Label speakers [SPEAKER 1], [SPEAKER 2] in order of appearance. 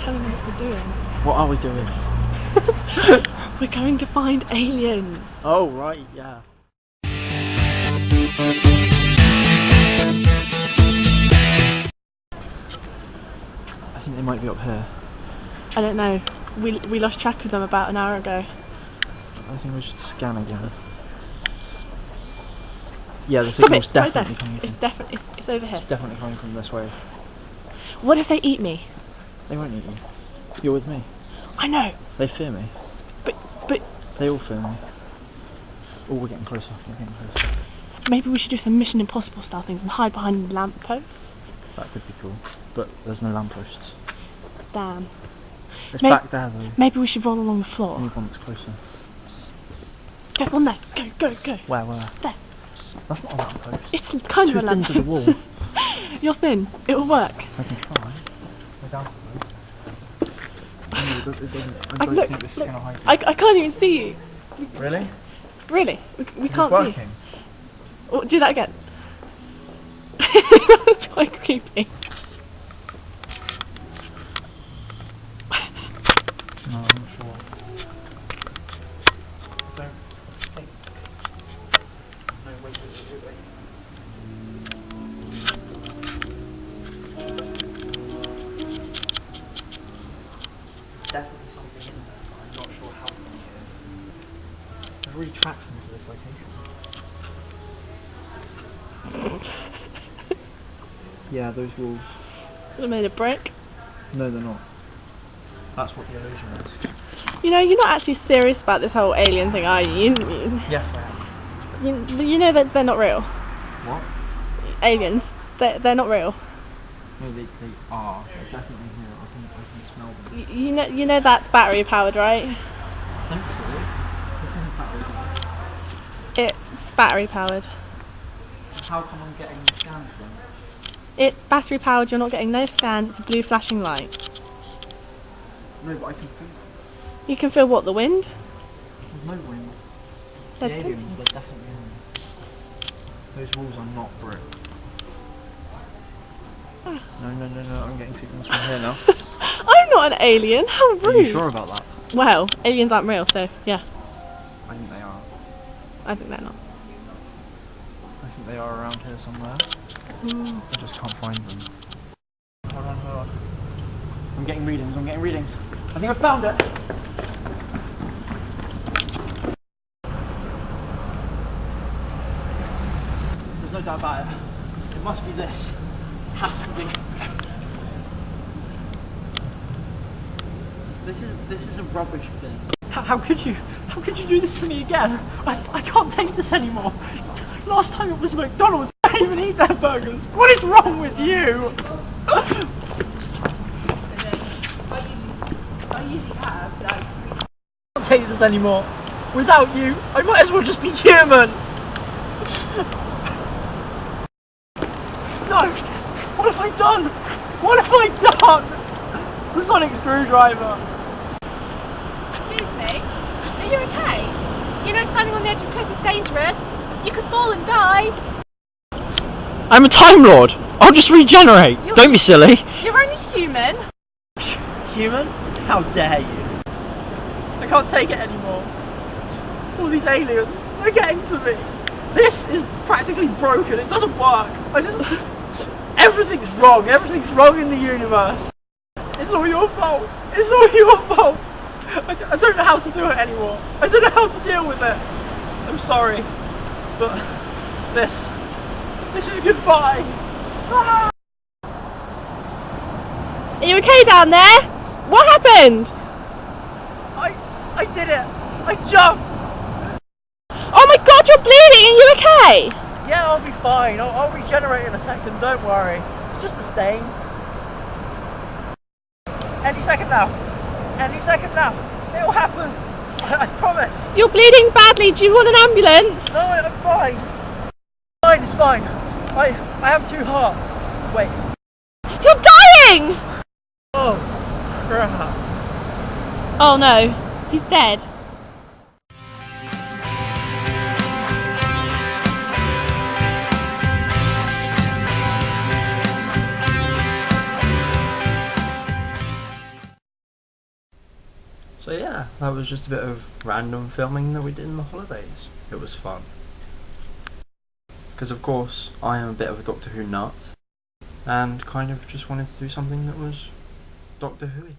[SPEAKER 1] telling them what we're doing.
[SPEAKER 2] What are we doing?
[SPEAKER 1] We're going to find aliens.
[SPEAKER 2] Oh, right, yeah. I think they might be up here.
[SPEAKER 1] I don't know. We lost track of them about an hour ago.
[SPEAKER 2] I think we should scan again. Yeah, the signal's definitely coming from...
[SPEAKER 1] It's over here.
[SPEAKER 2] It's definitely coming from this way.
[SPEAKER 1] What if they eat me?
[SPEAKER 2] They won't eat you. You're with me.
[SPEAKER 1] I know.
[SPEAKER 2] They fear me.
[SPEAKER 1] But...
[SPEAKER 2] They all fear me. Oh, we're getting closer.
[SPEAKER 1] Maybe we should do some Mission Impossible style things and hide behind lampposts.
[SPEAKER 2] That could be cool. But there's no lampposts.
[SPEAKER 1] Damn.
[SPEAKER 2] It's back there though.
[SPEAKER 1] Maybe we should roll along the floor.
[SPEAKER 2] We need one that's closer.
[SPEAKER 1] There's one there. Go.
[SPEAKER 2] Where?
[SPEAKER 1] There.
[SPEAKER 2] That's not a lamppost.
[SPEAKER 1] It's kind of a
[SPEAKER 2] lamppost. Too thin to the wall.
[SPEAKER 1] You're thin. It will work.
[SPEAKER 2] I can try. We're down to it. I don't think this is going to hide you.
[SPEAKER 1] I can't even see you.
[SPEAKER 2] Really?
[SPEAKER 1] Really? We can't
[SPEAKER 2] working.
[SPEAKER 1] see you. Oh, do that again. It's quite creepy.
[SPEAKER 2] No, I'm not sure. Don't think. No, wait. Definitely something in there, but I'm not sure how big it is. There really tracks into this location. Yeah, those walls.
[SPEAKER 1] They're made of brick.
[SPEAKER 2] No, they're not. That's what the illusion is.
[SPEAKER 1] You know, you're not actually serious about this whole alien thing, are you?
[SPEAKER 2] Yes, I am.
[SPEAKER 1] You know that they're not real.
[SPEAKER 2] What?
[SPEAKER 1] Aliens. They're not real.
[SPEAKER 2] No, they are. They're definitely real. I can smell them.
[SPEAKER 1] You know that's battery powered, right?
[SPEAKER 2] I think so. This isn't battery powered.
[SPEAKER 1] It's battery powered.
[SPEAKER 2] How come I'm getting the scans then?
[SPEAKER 1] It's battery powered. You're not getting no scan. It's a blue flashing light.
[SPEAKER 2] No, but I can feel it.
[SPEAKER 1] You can feel what? The wind?
[SPEAKER 2] There's no wind.
[SPEAKER 1] There's
[SPEAKER 2] the aliens, they're definitely in there. Those walls are not brick. No, I'm getting signals from here now.
[SPEAKER 1] I'm not an alien. How rude.
[SPEAKER 2] Are you sure about that?
[SPEAKER 1] Well, aliens aren't real, so yeah.
[SPEAKER 2] I think they are.
[SPEAKER 1] I think they're not.
[SPEAKER 2] I think they are around here somewhere. I just can't find them. Hold on. I'm getting readings. I think I found it! There's no doubt about it. It must be this. It has to be. This is a rubbish bin. How could you do this to me again? I can't take this anymore. Last time it was McDonald's. I can't even eat their burgers. What is wrong with you? I can't take this anymore. Without you, I might as well just be human. No! What have I done? The sonic screwdriver.
[SPEAKER 1] Excuse me? Are you okay? You know standing on the edge of a cliff is dangerous. You could fall and die.
[SPEAKER 2] I'm a Time Lord. I'll just regenerate. Don't be silly.
[SPEAKER 1] You're only human.
[SPEAKER 2] Human? How dare you? I can't take it anymore. All these aliens are getting to me. This is practically broken. It doesn't work. Everything's wrong. Everything's wrong in the universe. It's all your fault. I don't know how to do it anymore. I don't know how to deal with it. I'm sorry. But this is goodbye. Ah!
[SPEAKER 1] Are you okay down there? What happened?
[SPEAKER 2] I did it. I jumped.
[SPEAKER 1] Oh my god, you're bleeding. Are you okay?
[SPEAKER 2] Yeah, I'll be fine. I'll regenerate in a second. Don't worry. It's just a stain. Any second now. It'll happen. I promise.
[SPEAKER 1] You're bleeding badly. Do you want an ambulance?
[SPEAKER 2] No, I'm fine. It's fine. I have 2 hearts. Wait.
[SPEAKER 1] You're dying!
[SPEAKER 2] Oh, crap.
[SPEAKER 1] Oh no, he's dead.
[SPEAKER 2] So yeah, that was just a bit of random filming that we did in the holidays. It was fun. Because of course, I am a bit of a Doctor Who nut, and kind of just wanted to do something that was Doctor Who-y.